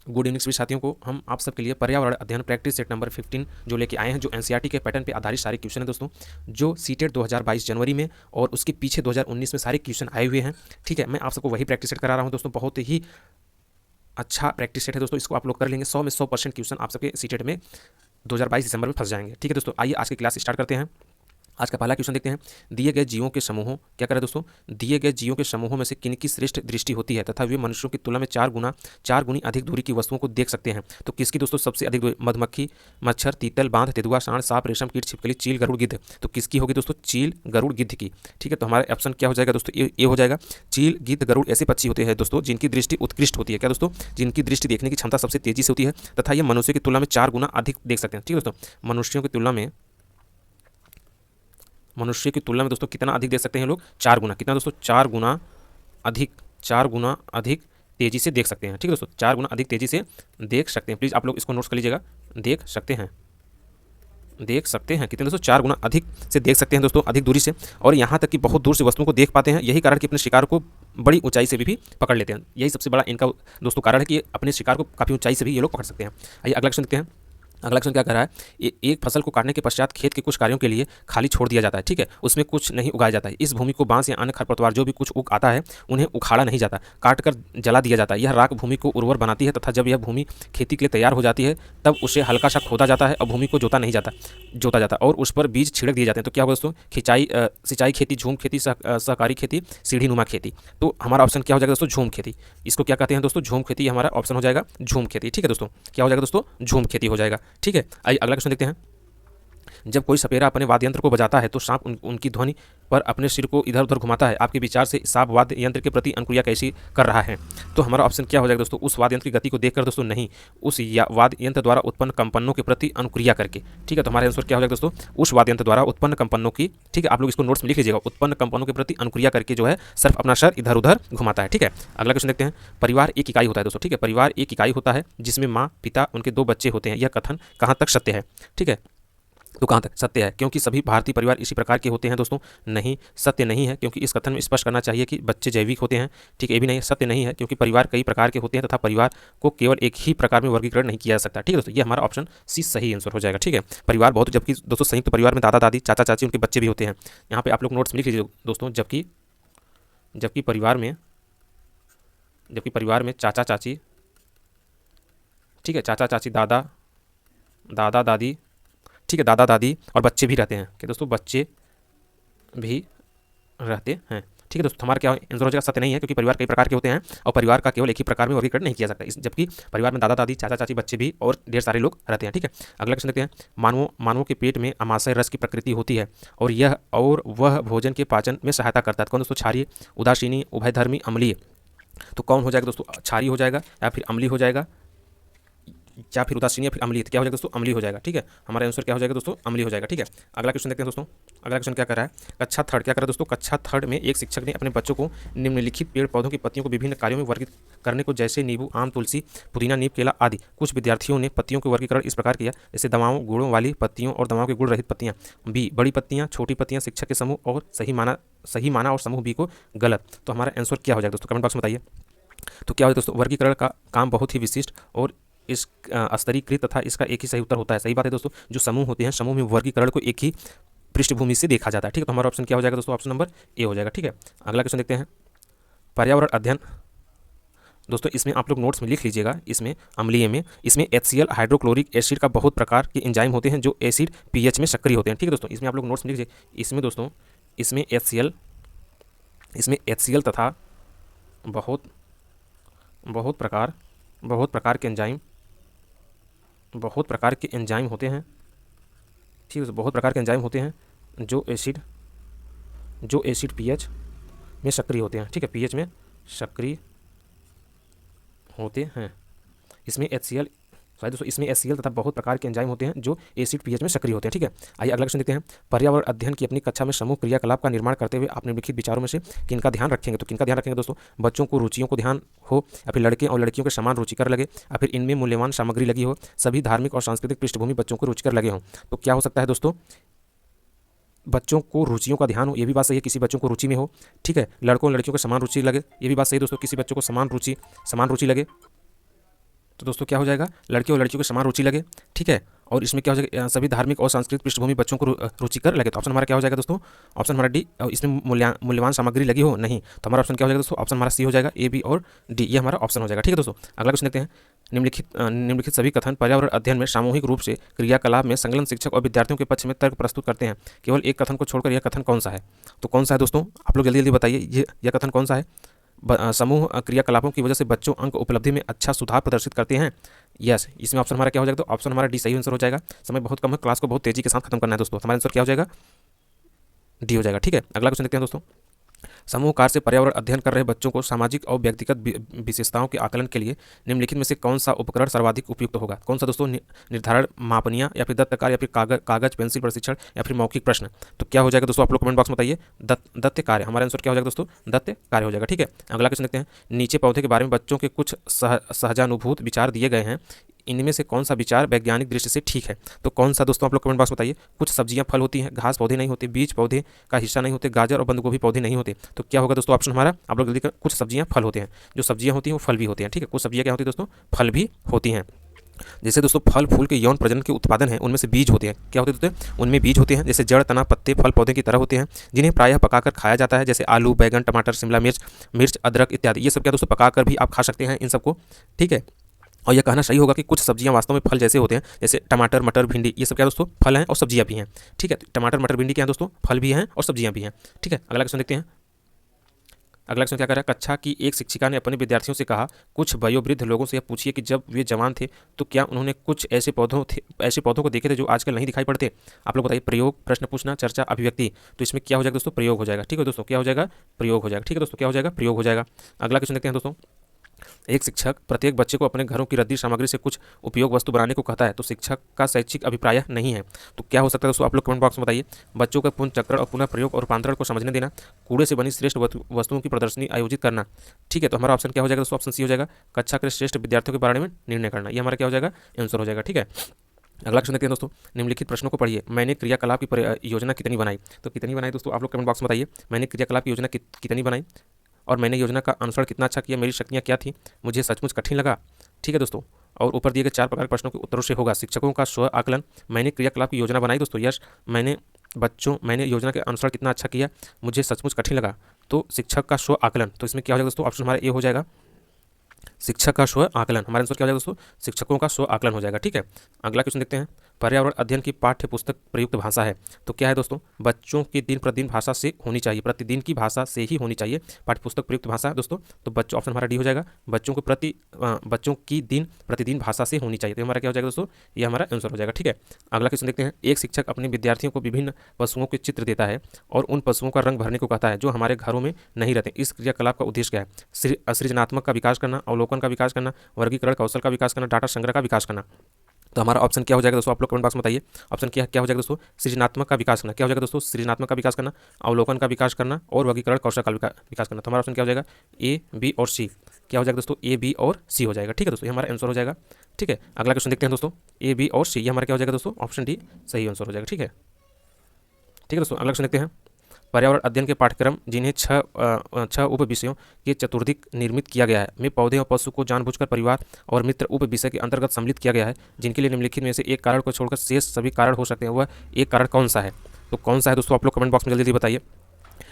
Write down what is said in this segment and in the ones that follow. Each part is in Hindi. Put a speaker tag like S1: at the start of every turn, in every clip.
S1: गुड इवनिंग सभी साथियों को। हम आप सबके लिए पर्यावरण अध्ययन प्रैक्टिस सेट नंबर 15 जो लेके आए हैं, जो एनसीईआरटी के पैटर्न पे आधारित सारे क्वेश्चन हैं दोस्तों, जो सीटेट 2022 जनवरी में और उसके पीछे 2019 में सारे क्वेश्चन आए हुए हैं। ठीक है, मैं आप सबको वही प्रैक्टिस सेट करा रहा हूँ दोस्तों। बहुत ही अच्छा प्रैक्टिस सेट है दोस्तों, इसको आप लोग कर लेंगे। 100 में 100% क्वेश्चन आप सबके सीटेट में 2022 दिसंबर में फंस जाएंगे। ठीक है दोस्तों, आइए आज की क्लास स्टार्ट करते हैं। आज का पहला क्वेश्चन देखते हैं। दिए गए जीवों के समूहों, क्या करें दोस्तों, दिए गए जीवों के समूहों में से किनकी श्रेष्ठ दृष्टि होती है तथा वे मनुष्यों की तुलना में 4 गुनी अधिक दूरी की वस्तुओं को देख सकते हैं। तो किसकी दोस्तों सबसे अधिक दूरी? मधुमक्खी, मच्छर, तीतल, बांध, तेंदुआ, सांड, सांप, रेशम कीट, छिपकली, चील, गरुड़, गिद्ध। तो किसकी होगी दोस्तों? चील, गरुड़, गिद्ध की। ठीक है, तो हमारा ऑप्शन क्या हो जाएगा दोस्तों? ये हो जाएगा। चील, गिद्ध, गरुड़ ऐसे पक्षी होते हैं दोस्तों जिनकी दृष्टि उत्कृष्ट होती है। क्या दोस्तों? जिनकी दृष्टि देखने की क्षमता सबसे तेजी से होती है तथा ये मनुष्य की तुलना में 4 गुना अधिक देख सकते हैं। ठीक है दोस्तों, मनुष्य की तुलना में दोस्तों कितना अधिक देख सकते हैं लोग? 4 गुना। कितना दोस्तों? 4 गुना अधिक, 4 गुना अधिक तेजी से देख सकते हैं। ठीक है दोस्तों, 4 गुना अधिक तेजी से देख सकते हैं। प्लीज आप लोग इसको नोट्स कर लीजिएगा। देख सकते हैं, देख सकते हैं कितने दोस्तों? 4 गुना अधिक से देख सकते हैं दोस्तों, अधिक दूरी से। और यहाँ तक कि बहुत दूर से वस्तुओं को देख पाते हैं। यही कारण कि अपने शिकार को बड़ी ऊंचाई से भी पकड़ लेते हैं। यही सबसे बड़ा इनका दोस्तों कारण है कि अपने शिकार को काफ़ी ऊंचाई से भी ये लोग पकड़ सकते हैं। आइए अगला क्वेश्चन देखते हैं। अगला क्वेश्चन क्या कह रहा है? एक फसल को काटने के पश्चात खेत के कुछ कार्यों के लिए खाली छोड़ दिया जाता है। ठीक है, उसमें कुछ नहीं उगाया जाता है। इस भूमि को बांस या अन्य खरपतवार जो भी कुछ उग आता है उन्हें उखाड़ा नहीं जाता, काट कर जला दिया जाता है। यह राख भूमि को उर्वर बनाती है तथा जब यह भूमि खेती के लिए तैयार हो जाती है तब उसे हल्का सा खोदा जाता है और भूमि को जोता जाता और उस पर बीज छिड़क दिए जाते हैं। तो क्या होगा दोस्तों? सिंचाई खेती, झूम खेती, सहकारी खेती, सीढ़ी नुमा खेती। तो हमारा ऑप्शन क्या हो जाएगा दोस्तों? झूम खेती। इसको क्या कहते हैं दोस्तों? झूम खेती। हमारा ऑप्शन हो जाएगा झूम खेती। ठीक है दोस्तों, क्या हो जाएगा दोस्तों? झूम खेती हो जाएगा। ठीक है, आइए अगला क्वेश्चन देखते हैं। जब कोई सपेरा अपने वाद्य यंत्र को बजाता है तो सांप उनकी ध्वनि पर अपने सिर को इधर उधर घुमाता है। आपके विचार से सांप वाद्य यंत्र के प्रति अनुक्रिया कैसी कर रहा है? तो हमारा ऑप्शन क्या हो जाएगा दोस्तों? उस वाद्य यंत्र की गति को देखकर दोस्तों नहीं, उस वाद्य यंत्र द्वारा उत्पन्न कंपनों के प्रति अनुक्रिया करके। ठीक है, तो हमारा आंसर क्या हो जाएगा दोस्तों? उस वाद्य यंत्र द्वारा उत्पन्न कंपनों की। ठीक है, आप लोग इसको नोट्स में लिख लीजिएगा। उत्पन्न कंपनों के प्रति अनुक्रिया करके जो है सिर्फ अपना सर इधर उधर घुमाता है। ठीक है, अगला क्वेश्चन देखते हैं। परिवार एक इकाई होता है दोस्तों। ठीक है, परिवार एक इकाई होता है जिसमें माँ, पिता, उनके 2 बच्चे होते हैं। यह कथन कहाँ तक सत्य है? ठीक है, तो कहाँ तक सत्य है? क्योंकि सभी भारतीय परिवार इसी प्रकार के होते हैं दोस्तों। नहीं, सत्य नहीं है, क्योंकि इस कथन में स्पष्ट करना चाहिए कि बच्चे जैविक होते हैं। ठीक है, ये भी नहीं, सत्य नहीं है, क्योंकि परिवार कई प्रकार के होते हैं तथा परिवार को केवल एक ही प्रकार में वर्गीकरण नहीं किया जा सकता। ठीक है दोस्तों, ये हमारा ऑप्शन सी सही आंसर हो जाएगा। ठीक है, परिवार बहुत, जबकि दोस्तों संयुक्त परिवार में दादा दादी, चाचा चाची, उनके बच्चे भी होते हैं। यहाँ पे आप लोग नोट्स में लिख लीजिए दोस्तों। जबकि परिवार में चाचा चाची, ठीक है, चाचा चाची, दादा दादी, ठीक है, दादा दादी और बच्चे भी रहते हैं। कि दोस्तों बच्चे भी रहते हैं। ठीक है दोस्तों, हमारा क्या आंसर हो जाएगा? सत्य नहीं है, क्योंकि परिवार कई प्रकार के होते हैं और परिवार का केवल एक ही प्रकार में वर्गीकरण नहीं किया सकता। जबकि परिवार में दादा दादी, चाचा चाची, बच्चे भी और ढेर सारे लोग रहते हैं। ठीक है, अगला क्वेश्चन देखते हैं। मानवों के पेट में अमाशय रस की प्रकृति होती है और वह भोजन के पाचन में सहायता करता है। कौन दोस्तों? क्षारीय, उदासीनी, उभयधर्मी, अम्लीय। तो कौन हो जाएगा दोस्तों? क्षारीय हो जाएगा या फिर अम्लीय हो जाएगा, या फिर उदासीन या फिर अम्लीय? क्या हो जाएगा दोस्तों? अम्लीय हो जाएगा। ठीक है, हमारा आंसर क्या हो जाएगा दोस्तों? अम्लीय हो जाएगा। ठीक है, अगला क्वेश्चन देखते हैं दोस्तों। अगला क्वेश्चन क्या कर रहा है? कक्षा थर्ड क्या कर रहा है दोस्तों? कक्षा थर्ड में एक शिक्षक ने अपने बच्चों को निम्नलिखित पेड़ पौधों की पत्तियों को विभिन्न कार्यों में वर्गीकृत करने को, जैसे नींबू, आम, तुलसी, पुदीना, नीम, केला आदि। कुछ विद्यार्थियों ने पत्तियों के वर्गीकरण इस प्रकार किया, जैसे दवाओं गुणों वाली पत्तियों और दवाओं के गुण रहित पत्तियां, बी बड़ी पत्तियां, छोटी पत्तियां, शिक्षक के समूह और सही माना और समूह बी को गलत। तो हमारा आंसर क्या हो जाएगा दोस्तों? कमेंट बॉक्स में बताइए। तो क्या हो जाएगा दोस्तों? वर्गीकरण का काम बहुत ही विशिष्ट और इस स्तरीकृत तथा इसका एक ही सही उत्तर होता है। सही बात है दोस्तों, जो समूह होते हैं समूह में वर्गीकरण को एक ही पृष्ठभूमि से देखा जाता है। ठीक है, तो हमारा ऑप्शन क्या हो जाएगा दोस्तों? ऑप्शन नंबर ए हो जाएगा। ठीक है, अगला क्वेश्चन देखते हैं। पर्यावरण अध्ययन दोस्तों, इसमें आप लोग नोट्स में लिख लीजिएगा। इसमें अम्लीय में इसमें HCl हाइड्रोक्लोरिक एसिड का बहुत प्रकार के एंजाइम होते हैं जो एसिड pH में सक्रिय होते हैं। ठीक है दोस्तों, इसमें आप लोग नोट्स में लिख लीजिए। इसमें दोस्तों HCl तथा बहुत प्रकार के एंजाइम होते हैं। ठीक है, बहुत प्रकार के एंजाइम होते हैं जो एसिड pH में सक्रिय होते हैं। ठीक है, pH में सक्रिय होते हैं। इसमें HCl तथा बहुत प्रकार के एंजाइम होते हैं जो एसिड pH में सक्रिय होते हैं। ठीक है, आइए अगला क्वेश्चन देखते हैं। पर्यावरण अध्ययन की अपनी कक्षा में समूह क्रियाकलाप का निर्माण करते हुए आप निम्नलिखित विचारों में से किनका ध्यान रखेंगे? तो किनका ध्यान रखेंगे दोस्तों? बच्चों को रुचियों को ध्यान हो, या फिर लड़के और लड़कियों के समान रुचिकर लगे, या फिर इनमें मूल्यवान सामग्री लगी हो, सभी धार्मिक और सांस्कृतिक पृष्ठभूमि बच्चों को रुचिकर लगे हों। तो क्या हो सकता है दोस्तों? बच्चों को रुचियों का ध्यान हो, ये भी बात सही है, किसी बच्चों को रुचि में हो। ठीक है, लड़कों और लड़कियों को समान रुचि लगे, ये भी बात सही है दोस्तों, किसी बच्चों को समान रुचि लगे। तो दोस्तों क्या हो जाएगा, लड़के और लड़कियों के समान रुचि लगे, ठीक है। और इसमें क्या हो जाएगा, सभी धार्मिक और सांस्कृतिक पृष्ठभूमि बच्चों को रुचिकर लगे। तो ऑप्शन हमारा क्या हो जाएगा दोस्तों, ऑप्शन हमारा डी। इसमें मूल्यवान सामग्री लगी हो नहीं, तो हमारा ऑप्शन क्या हो जाएगा दोस्तों, ऑप्शन हमारा सी हो जाएगा, ए बी और डी, ये हमारा ऑप्शन हो जाएगा, ठीक है दोस्तों। अगला क्वेश्चन देखते हैं। निम्नलिखित सभी कथन पर्यावरण अध्ययन में सामूहिक रूप से क्रियाकलाप में संलग्न शिक्षक और विद्यार्थियों के पक्ष में तर्क प्रस्तुत करते हैं। केवल एक कथन को छोड़कर यह कथन कौन सा है? तो कौन सा है दोस्तों, आप लोग जल्दी जल्दी बताइए, यह कथन कौन सा है? समूह क्रियाकलापों की वजह से बच्चों अंक उपलब्धि में अच्छा सुधार प्रदर्शित करते हैं। यस, इसमें ऑप्शन हमारा क्या हो जाएगा, तो ऑप्शन हमारा डी सही आंसर हो जाएगा। समय बहुत कम है, क्लास को बहुत तेजी के साथ खत्म करना है दोस्तों, हमारा आंसर क्या हो जाएगा, डी हो जाएगा, ठीक है। अगला क्वेश्चन देखते हैं दोस्तों। समूह कार्य से पर्यावरण अध्ययन कर रहे बच्चों को सामाजिक और व्यक्तिगत विशेषताओं के आकलन के लिए निम्नलिखित में से कौन सा उपकरण सर्वाधिक उपयुक्त होगा? कौन सा दोस्तों, निर्धारण मापनिया या फिर दत्त कार्य या फिर कागज पेंसिल प्रशिक्षण या फिर मौखिक प्रश्न? तो क्या हो जाएगा दोस्तों, आप लोग कमेंट बॉक्स में बताइए। दत्त कार्य, हमारा आंसर क्या हो जाएगा दोस्तों, दत्त कार्य हो जाएगा, ठीक है। अगला क्वेश्चन देखते हैं। नीचे पौधे के बारे में बच्चों के कुछ सहजानुभूत विचार दिए गए हैं, इनमें से कौन सा विचार वैज्ञानिक दृष्टि से ठीक है? तो कौन सा दोस्तों, आप लोग कमेंट बॉक्स में बताइए। कुछ सब्जियां फल होती हैं, घास पौधे नहीं होते, बीज पौधे का हिस्सा नहीं होते, गाजर और बंद गोभी पौधे नहीं होते। तो क्या होगा दोस्तों ऑप्शन हमारा, आप लोग जल्दी कर, कुछ सब्जियां फल होते हैं, जो सब्जियां होती हैं वो फल भी होते हैं, ठीक है। कुछ सब्जियां क्या होती है दोस्तों, फल भी होती हैं। जैसे दोस्तों फल फूल के यौन प्रजनन के उत्पादन है, उनमें से बीज होते हैं, क्या होते हैं, उनमें बीज होते हैं। जैसे जड़, तना, पत्ते फल पौधे की तरह होते हैं, जिन्हें प्रायः पकाकर खाया जाता है, जैसे आलू, बैगन, टमाटर, शिमला मिर्च, अदरक इत्यादि। ये सब क्या दोस्तों, पकाकर भी आप खा सकते हैं इन सबको, ठीक है। और यह कहना सही होगा कि कुछ सब्जियां वास्तव में फल जैसे होते हैं, जैसे टमाटर, मटर, भिंडी, ये सब क्या दोस्तों, फल हैं और सब्जियां भी हैं, ठीक है। टमाटर, मटर, भिंडी क्या हैं दोस्तों, फल भी हैं और सब्जियां भी हैं, ठीक है। अगला क्वेश्चन देखते हैं। अगला क्वेश्चन क्या कर रहा है, कक्षा की एक शिक्षिका ने अपने विद्यार्थियों से कहा, कुछ वयोवृद्ध लोगों से यह पूछिए कि जब वे जवान थे तो क्या उन्होंने कुछ ऐसे पौधों को देखे थे जो आजकल नहीं दिखाई पड़ते? आप लोग बताइए। प्रयोग, प्रश्न पूछना, चर्चा, अभिव्यक्ति। तो इसमें क्या हो जाएगा दोस्तों, प्रयोग हो जाएगा, ठीक है दोस्तों। क्या हो जाएगा, प्रयोग हो जाएगा, ठीक है दोस्तों। क्या हो जाएगा, प्रयोग हो जाएगा। अगला क्वेश्चन देखते हैं दोस्तों। एक शिक्षक प्रत्येक बच्चे को अपने घरों की रद्दी सामग्री से कुछ उपयोग वस्तु बनाने को कहता है, तो शिक्षक का शैक्षिक अभिप्राय नहीं है। तो क्या हो सकता है दोस्तों, आप लोग कमेंट बॉक्स में बताइए। बच्चों का पुनर्चक्रण और पुनः प्रयोग और रूपांतरण को समझने देना, कूड़े से बनी श्रेष्ठ वस्तुओं की प्रदर्शनी आयोजित करना, ठीक है। तो हमारा ऑप्शन क्या हो जाएगा दोस्तों, ऑप्शन सी हो जाएगा, कक्षा के श्रेष्ठ विद्यार्थियों के बारे में निर्णय करना। ये हमारा क्या हो जाएगा, आंसर हो जाएगा, ठीक है। अगला क्वेश्चन देखते हैं दोस्तों। निम्नलिखित प्रश्नों को पढ़िए। मैंने क्रियाकलाप की योजना कितनी बनाई? तो कितनी बनाई दोस्तों, आप लोग कमेंट बॉक्स में बताइए। मैंने क्रियाकलाप की योजना कितनी बनाई और मैंने योजना का अनुसरण कितना अच्छा किया, मेरी शक्तियाँ क्या थी, मुझे सचमुच कठिन लगा, ठीक है दोस्तों। और ऊपर दिए गए 4 प्रकार के प्रश्नों के उत्तरों से होगा शिक्षकों का स्व आकलन। मैंने क्रियाकलाप की योजना बनाई दोस्तों, यश। मैंने योजना के अनुसरण कितना अच्छा किया, मुझे सचमुच कठिन लगा, तो शिक्षक का स्व आकलन। तो इसमें क्या हो जाएगा दोस्तों, ऑप्शन हमारा ए हो जाएगा, शिक्षक का स्व आकलन। हमारा आंसर क्या हो जाएगा दोस्तों, शिक्षकों का स्व आकलन हो जाएगा, ठीक है। अगला क्वेश्चन देखते हैं। पर्यावरण अध्ययन की पाठ्य पुस्तक प्रयुक्त भाषा है, तो क्या है दोस्तों, बच्चों की दिन प्रतिदिन भाषा से होनी चाहिए, प्रतिदिन की भाषा से ही होनी चाहिए पाठ्य पुस्तक प्रयुक्त भाषा दोस्तों। तो बच्चों, ऑप्शन हमारा डी हो जाएगा, बच्चों की दिन प्रतिदिन भाषा से होनी चाहिए। तो हमारा क्या हो जाएगा दोस्तों, ये हमारा आंसर हो जाएगा, ठीक है। अगला क्वेश्चन देखते हैं। एक शिक्षक अपने विद्यार्थियों को विभिन्न पशुओं के चित्र देता है और उन पशुओं का रंग भरने को कहता है जो हमारे घरों में नहीं रहते। इस क्रियाकलाप का उद्देश्य क्या है? सृजनात्मक का विकास करना, अवलोकन का विकास करना, वर्गीकरण कौशल का विकास करना, डाटा संग्रह का विकास करना। तो हमारा ऑप्शन क्या हो जाएगा दोस्तों, आप लोग कमेंट बॉक्स में बताइए। ऑप्शन क्या हो जाएगा दोस्तों, सृजनात्मक का विकास करना। क्या हो जाएगा दोस्तों, सृजनात्मक का विकास करना, अवलोकन का विकास करना और वर्गीकरण कौशल का विकास करना। तो हमारा ऑप्शन क्या हो जाएगा, ए, बी और सी। क्या हो जाएगा दोस्तों, ए, बी और सी हो जाएगा, ठीक है दोस्तों। ये हमारा आंसर हो जाएगा, ठीक है। अगला क्वेश्चन देखते हैं दोस्तों। ए, बी और सी, ये हमारा क्या हो जाएगा दोस्तों, ऑप्शन डी सही आंसर हो जाएगा, ठीक है, ठीक है दोस्तों। अगला क्वेश्चन देखते हैं। पर्यावरण अध्ययन के पाठ्यक्रम जिन्हें छह उप विषयों के चतुर्दिक निर्मित किया गया है में पौधे और पशु को जानबूझकर परिवार और मित्र उप विषय के अंतर्गत सम्मिलित किया गया है, जिनके लिए निम्नलिखित में से एक कारण को छोड़कर शेष सभी कारण हो सकते हैं, वह एक कारण कौन सा है? तो कौन सा है दोस्तों, आप लोग कमेंट बॉक्स में जल्दी बताइए।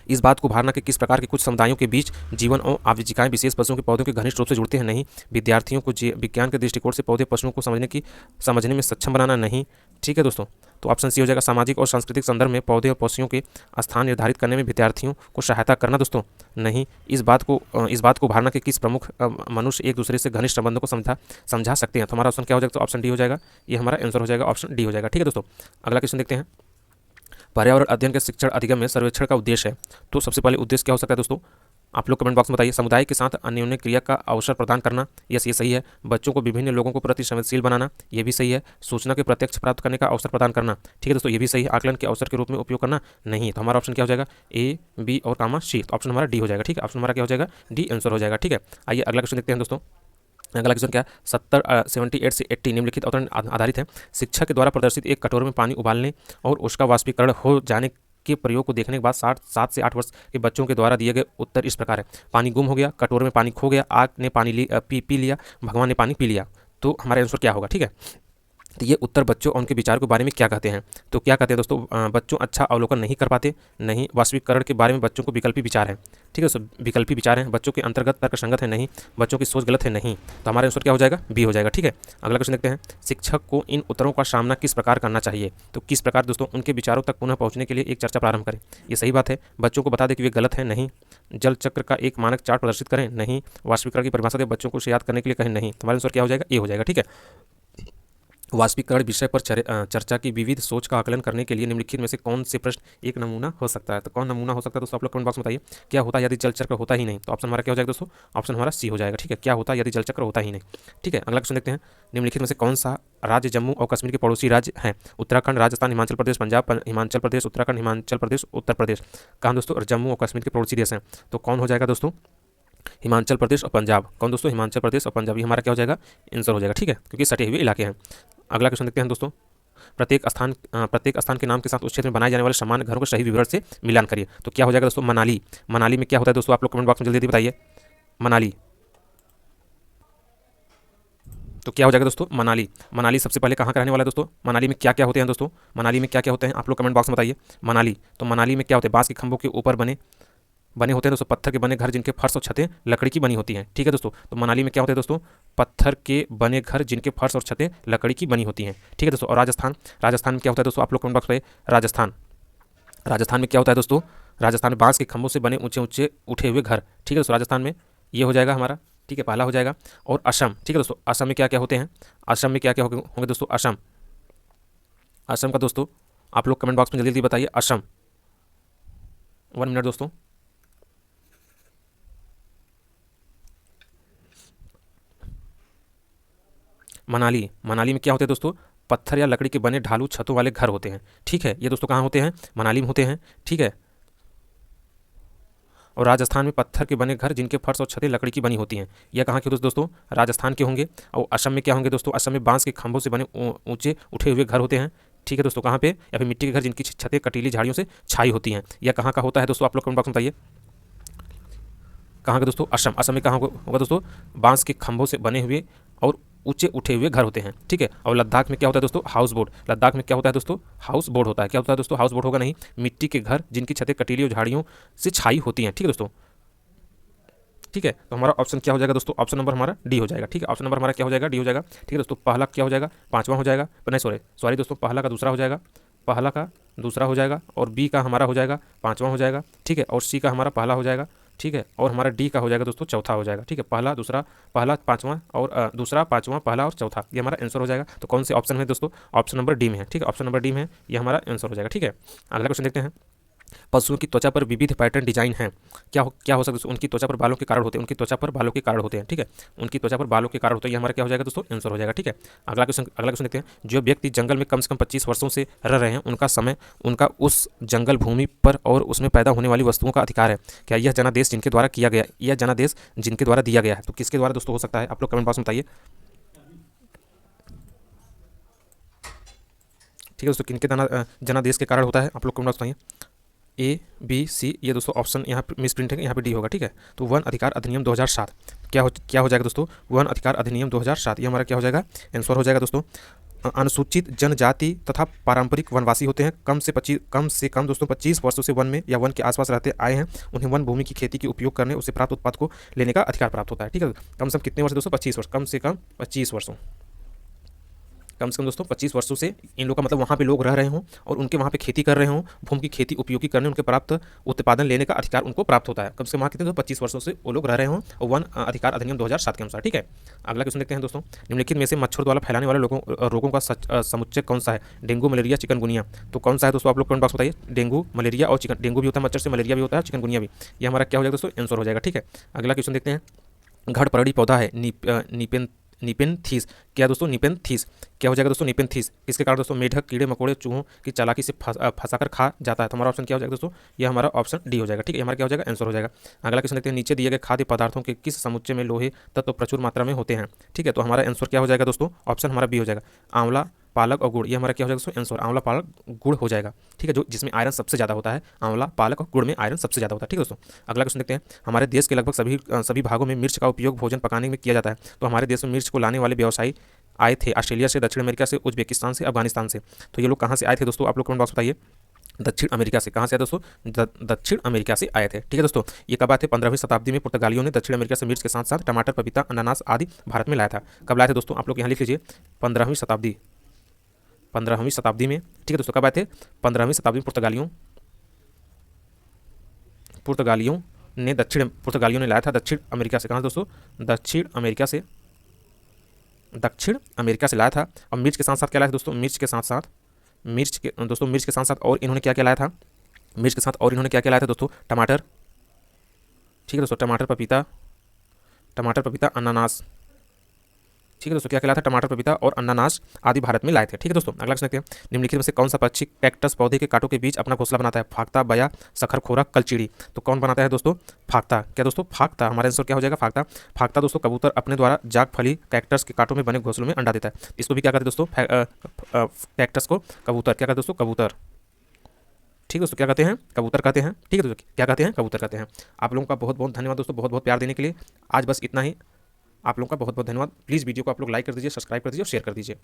S1: इस बात को उभारना कि किस प्रकार के कुछ समुदायों के बीच जीवन और आजीविकाएं विशेष पशुओं के पौधों के घनिष्ठ रूप से जुड़ते हैं, नहीं। विद्यार्थियों को विज्ञान के दृष्टिकोण से पौधे पशुओं को समझने में सक्षम बनाना, नहीं, ठीक है दोस्तों। तो ऑप्शन सी हो जाएगा, सामाजिक और सांस्कृतिक संदर्भ में पौधे और पशुओं के स्थान निर्धारित करने में विद्यार्थियों को सहायता करना दोस्तों, नहीं। इस बात को उभारना कि किस प्रमुख मनुष्य एक दूसरे से घनिष्ठ संबंधों को समझा सकते हैं। तो हमारा ऑप्शन क्या हो जाएगा, तो ऑप्शन डी हो जाएगा, ये हमारा आंसर हो जाएगा, ऑप्शन डी हो जाएगा, ठीक है दोस्तों। अगला क्वेश्चन देखते हैं। पर्यावरण अध्ययन के शिक्षण अधिगम में सर्वेक्षण का उद्देश्य है, तो सबसे पहले उद्देश्य क्या हो सकता है दोस्तों, आप लोग कमेंट बॉक्स में बताइए। समुदाय के साथ अन्योन्य क्रिया का अवसर प्रदान करना, यस ये सही है। बच्चों को विभिन्न लोगों को प्रति संवेदनशील बनाना, ये भी सही है। सूचना के प्रत्यक्ष प्राप्त करने का अवसर प्रदान करना, ठीक है दोस्तों, ये भी सही है। आकलन के अवसर के रूप में उपयोग करना, नहीं। तो हमारा ऑप्शन क्या हो जाएगा, ए, बी और कामा सी। तो ऑप्शन हमारा डी हो जाएगा, ठीक है। ऑप्शन हमारा क्या हो जाएगा, डी आंसर हो जाएगा, ठीक है। आइए अगला क्वेश्चन देखते हैं दोस्तों। अगला क्वेश्चन क्या, 78 से 80 निम्नलिखित अवतरण आधारित है। शिक्षक के द्वारा प्रदर्शित एक कटोरे में पानी उबालने और उसका वाष्पीकरण हो जाने के प्रयोग को देखने के बाद 7 से 8 वर्ष के बच्चों के द्वारा दिए गए उत्तर इस प्रकार है। पानी गुम हो गया, कटोरे में पानी खो गया, आग ने पानी पी लिया, भगवान ने पानी पी लिया। तो हमारा आंसर क्या होगा, ठीक है। तो ये उत्तर बच्चों और उनके विचार के बारे में क्या कहते हैं। तो क्या कहते हैं दोस्तों, बच्चों अच्छा अवलोकन नहीं कर पाते, नहीं। वास्तविककरण के बारे में बच्चों को विकल्पी विचार है, ठीक है दोस्तों, विकल्पी विचार हैं। बच्चों के अंतर्गत तर्क संगत है, नहीं। बच्चों की सोच गलत है, नहीं। तो हमारा आंसर क्या हो जाएगा, बी हो जाएगा, ठीक है। अगला क्वेश्चन देखते हैं, शिक्षक को इन उत्तरों का सामना किस प्रकार करना चाहिए। तो किस प्रकार दोस्तों, उनके विचारों तक पुनः पहुंचने के लिए एक चर्चा प्रारंभ करें। ये सही बात है। बच्चों को बता दें कि वे गलत है, नहीं। जल चक्र का एक मानक चार्ट प्रदर्शित करें, नहीं। वास्तविककरण की परिभाषा दे, बच्चों को उसे याद करने के लिए कहें, नहीं। हमारा आंसर क्या हो जाएगा, ए हो जाएगा, ठीक है। वास्तविककरण विषय पर चर्चा की विविध सोच का आकलन करने के लिए निम्नलिखित में से कौन से प्रश्न एक नमूना हो सकता है। तो कौन नमूना हो सकता है दोस्तों, आप लोग कमेंट बॉक्स में बताइए। क्या होता है यदि जल चक्र होता ही नहीं। तो ऑप्शन हमारा क्या हो जाएगा दोस्तों, ऑप्शन हमारा सी हो जाएगा, ठीक है। क्या होता है यदि जल चक्र होता ही नहीं, ठीक है। अगला क्वेश्चन देखते हैं, निम्नलिखित में से कौन सा राज्य जम्मू और कश्मीर के पड़ोसी राज्य हैं। उत्तराखंड, राजस्थान, हिमाचल प्रदेश, पंजाब, हिमाचल प्रदेश, उत्तराखंड, हिमाचल प्रदेश, उत्तर प्रदेश। कहाँ दोस्तों, जम्मू और कश्मीर के पड़ोसी देश हैं। तो कौन हो जाएगा दोस्तों, हिमाचल प्रदेश और पंजाब। कौन दोस्तों, हिमाचल प्रदेश और पंजाब। ये हमारा क्या हो जाएगा, आंसर हो जाएगा, ठीक है, क्योंकि सटे हुए इलाके हैं। अगला क्वेश्चन देखते हैं दोस्तों, प्रत्येक स्थान के नाम के साथ उस क्षेत्र में बनाए जाने वाले सामान्य घरों को सही विवरण से मिलान करिए। तो क्या हो जाएगा दोस्तों, मनाली। मनाली में क्या होता है दोस्तों, आप लोग कमेंट बॉक्स में जल्दी बताइए। मनाली, तो क्या हो जाएगा दोस्तों, मनाली। मनाली सबसे पहले कहाँ का रहने वाला है दोस्तों, मनाली में क्या क्या होते हैं दोस्तों, मनाली में क्या क्या होते हैं, आप लोग कमेंट बॉक्स में बताइए। मनाली, तो मनाली में क्या होते हैं, बांस के खंभों के ऊपर बने होते हैं दोस्तों, पत्थर के बने घर जिनके फर्श और छतें लकड़ी की बनी होती हैं, ठीक है दोस्तों। तो मनाली में क्या होते हैं दोस्तों, पत्थर के बने घर जिनके फर्श और छतें लकड़ी की बनी होती हैं, ठीक है दोस्तों। और राजस्थान, राजस्थान में क्या होता है दोस्तों, आप लोग कमेंट बॉक्स में राजस्थान। राजस्थान में क्या होता है दोस्तों, राजस्थान में बांस के खंभों से बने ऊंचे ऊंचे उठे हुए घर, ठीक है दोस्तों, राजस्थान में ये हो जाएगा हमारा, ठीक है, पहला हो जाएगा। और असम, ठीक है दोस्तों, असम में क्या क्या होते हैं, असम में क्या क्या होंगे दोस्तों, असम। असम का दोस्तों आप लोग कमेंट बॉक्स में जल्दी जल्दी बताइए। असम, 1 मिनट दोस्तों। मनाली, मनाली में क्या होते हैं दोस्तों, पत्थर या लकड़ी के बने ढालू छतों वाले घर होते हैं, ठीक है। ये दोस्तों कहाँ होते हैं, मनाली में होते हैं, ठीक है। और राजस्थान में पत्थर के बने घर जिनके फर्श और छतें लकड़ी की बनी होती हैं, यह कहाँ के दोस्तों, राजस्थान के होंगे। और असम में क्या होंगे दोस्तों, असम में बांस के खंभों से बने ऊंचे उठे हुए घर होते हैं, ठीक है दोस्तों। कहाँ पे, या फिर मिट्टी के घर जिनकी छतें कटीली झाड़ियों से छाई होती हैं। यह कहाँ का होता है दोस्तों, आप लोग कमेंट बॉक्स में बताइए। कहाँ का दोस्तों, असम। असम में कहाँ होगा दोस्तों, बांस के खंभों से बने हुए और ऊंचे उठे हुए घर होते हैं, ठीक है। और लद्दाख में क्या होता है दोस्तों, हाउस बोट। लद्दाख में क्या होता है दोस्तों, हाउस बोट होता है। क्या होता है दोस्तों, हाउस बोट होगा नहीं, मिट्टी के घर जिनकी छतें कटीली और झाड़ियों से छाई होती हैं, ठीक है दोस्तों, ठीक है। तो हमारा ऑप्शन क्या हो जाएगा दोस्तों, ऑप्शन नंबर हमारा डी हो जाएगा, ठीक है। ऑप्शन नंबर हमारा क्या हो जाएगा, डी हो जाएगा, ठीक है दोस्तों। पहला क्या हो जाएगा, पांचवा हो जाएगा, नहीं सॉरी सॉरी दोस्तों, पहला का दूसरा हो जाएगा, पहला का दूसरा हो जाएगा, और बी का हमारा हो जाएगा पांचवा हो जाएगा, ठीक है। और सी का हमारा पहला हो जाएगा, ठीक है। और हमारा डी का हो जाएगा दोस्तों चौथा हो जाएगा, ठीक है। पहला दूसरा, पहला पांचवा और दूसरा पांचवा, पहला और चौथा, ये हमारा आंसर हो जाएगा। तो कौन से ऑप्शन में दोस्तों, ऑप्शन नंबर डी में है, ठीक है। ऑप्शन नंबर डी में ये हमारा आंसर हो जाएगा, ठीक है। अगला क्वेश्चन देखते हैं, पशुओं की त्वचा पर विविध पैटर्न डिजाइन है, क्या हो सकता है, उनकी त्वचा पर बालों के कारण होते हैं, उनकी त्वचा पर बालों के कारण होते हैं, ठीक है। उनकी त्वचा पर बालों के कारण होते हैं, ये हमारा क्या हो जाएगा दोस्तों, आंसर हो जाएगा, ठीक है। अगला क्वेश्चन देखते हैं, जो व्यक्ति जंगल में कम से कम 25 वर्षों से रह रहे हैं, उनका समय उनका उस जंगल भूमि पर और उसमें पैदा होने वाली वस्तुओं का अधिकार है। क्या यह जनादेश जिनके द्वारा किया गया, यह जनादेश जिनके द्वारा दिया गया है। तो किसके द्वारा दोस्तों हो सकता है, आप लोग कमेंट बॉक्स में बताइए, ठीक है दोस्तों। किनके जनादेश के कारण होता है, आप लोग कमेंट बॉक्स में बताइए। ए बी सी, ये दोस्तों ऑप्शन यहाँ पर मिस प्रिंट है, यहाँ पे डी होगा, ठीक है। तो वन अधिकार अधिनियम 2007, क्या हो जाएगा दोस्तों, वन अधिकार अधिनियम 2007, ये हमारा क्या हो जाएगा, आंसर हो जाएगा दोस्तों। अनुसूचित जनजाति तथा पारंपरिक वनवासी होते हैं, कम से कम दोस्तों 25 वर्षों से वन में या वन के आसपास रहते आए हैं, उन्हें वन भूमि की खेती की उपयोग करने, उससे प्राप्त उत्पाद को लेने का अधिकार प्राप्त होता है, ठीक है। कम से कम कितने वर्ष दोस्तों, 25 वर्ष, कम से कम 25 वर्षों, कम से कम दोस्तों 25 वर्षों से इन लोग का मतलब वहाँ पे लोग रह रहे हों और उनके वहाँ पे खेती कर रहे हों, भूमि की खेती उपयोगी करने, उनके प्राप्त उत्पादन लेने का अधिकार उनको प्राप्त होता है। कम से कम वहाँ कितने दोस्तों 25 वर्षों से वो लोग रह रहे हों, और वन अधिकार अधिनियम 2007 के अनुसार, ठीक है। अगला क्वेश्चन देखते हैं दोस्तों, निम्नलिखित में से मच्छर द्वारा फैलाने वाले रोगों का समुच्चय कौन सा है, डेंगू, मलेरिया, चिकनगुनिया। तो कौन सा है दोस्तों, आप लोग कमेंट बॉक्स बताइए। डेंगू, मलेरिया और डेंगू भी होता है मच्छर से, मलेरिया भी होता है, चिकनगुनिया भी, ये हमारा क्या हो जाएगा दोस्तों, आंसर हो जाएगा, ठीक है। अगला क्वेश्चन देखते हैं, घड़परड़ी पौधा है निपेंथीस, क्या दोस्तों, निपेंथीस, क्या हो जाएगा दोस्तों, निपेंथीस, इसके कारण दोस्तों मेढक कीड़े मकोड़े चूहों की चालाकी से फंसाकर खा जाता है। तो हमारा ऑप्शन क्या हो जाएगा दोस्तों, ये हमारा ऑप्शन डी हो जाएगा, ठीक है। हमारा क्या हो जाएगा, आंसर हो जाएगा। अगला क्वेश्चन देखते हैं, नीचे दिए गए खाद्य पदार्थों के किस समुच्चय में लोहे तत्व प्रचुर मात्रा में होते हैं, ठीक है। तो हमारा आंसर क्या हो जाएगा दोस्तों, ऑप्शन हमारा बी हो जाएगा, आंवला, पालक और गुड़, ये हमारा क्या हो जाएगा दोस्तों आंसर, आंवला पालक गुड़ हो जाएगा। ठीक है, जो जिसमें आयरन सबसे ज़्यादा होता है, आंवला पालक और गुड़ में आयरन सबसे ज़्यादा होता है। ठीक है दोस्तों, अगला क्वेश्चन देखते हैं। हमारे देश के लगभग सभी भागों में मिर्च का उपयोग भोजन पकाने में किया जाता है। तो हमारे देश में मिर्च को लाने वाले व्यवसायी आए थे ऑस्ट्रेलिया से, दक्षिण अमेरिका से, उज्बेकिस्तान से, अफगानिस्तान से। तो ये लोग कहाँ से आए थे दोस्तों, आप लोग कमेंट बॉक्स बताइए। दक्षिण अमेरिका से। कहाँ से आए दोस्तों, दक्षिण अमेरिका से आए थे। ठीक है दोस्तों, ये कब आए थे, 15वीं शताब्दी में पुर्तगालियों ने दक्षिण अमेरिका से मिर्च के साथ साथ टमाटर, पपीता, अनानास आदि भारत में लाया था। कब लाए थे दोस्तों, आप लोग यहाँ लिख लीजिए, 15वीं शताब्दी, 15वीं शताब्दी में। ठीक है दोस्तों, कब आए थे, 15वीं शताब्दी में पुर्तगालियों ने लाया था दक्षिण अमेरिका से। कहाँ से दोस्तों, दक्षिण अमेरिका से लाया था। और मिर्च के साथ साथ क्या लाया था दोस्तों, मिर्च के साथ साथ और इन्होंने क्या क्या लाया था, दोस्तों टमाटर। ठीक है दोस्तों, टमाटर, पपीता, अनानास। ठीक है दोस्तों, क्या लाया था, टमाटर, पपीता और अनानास आदि भारत में लाए थे। ठीक है दोस्तों, अगला क्वेश्चन देखते हैं। निम्नलिखित में से कौन सा पक्षी कैक्टस पौधे के कांटों के बीच अपना घोंसला बनाता है, फाख्ता, बया, सखरखोरा, कलचीड़ी। तो कौन बनाता है दोस्तों, फाख्ता। क्या दोस्तों, फाख्ता, हमारा आंसर क्या हो जाएगा, फाख्ता दोस्तों कबूतर अपने द्वारा जागफली कैक्टस के कांटों में बने घोंसलों में अंडा देता है। इसको भी क्या कहते हैं दोस्तों, कैक्टस को कबूतर, क्या कहते हैं दोस्तों, कबूतर। ठीक है दोस्तों, क्या कहते हैं, कबूतर कहते हैं। ठीक है दोस्तों, क्या कहते हैं, कबूतर कहते हैं। आप लोगों का बहुत बहुत धन्यवाद दोस्तों, बहुत बहुत प्यार देने के लिए। आज बस इतना ही, आप लोगों का बहुत बहुत धन्यवाद। प्लीज़ वीडियो को आप लोग लाइक कर दीजिए, सब्सक्राइब कर दीजिए और शेयर कर दीजिए।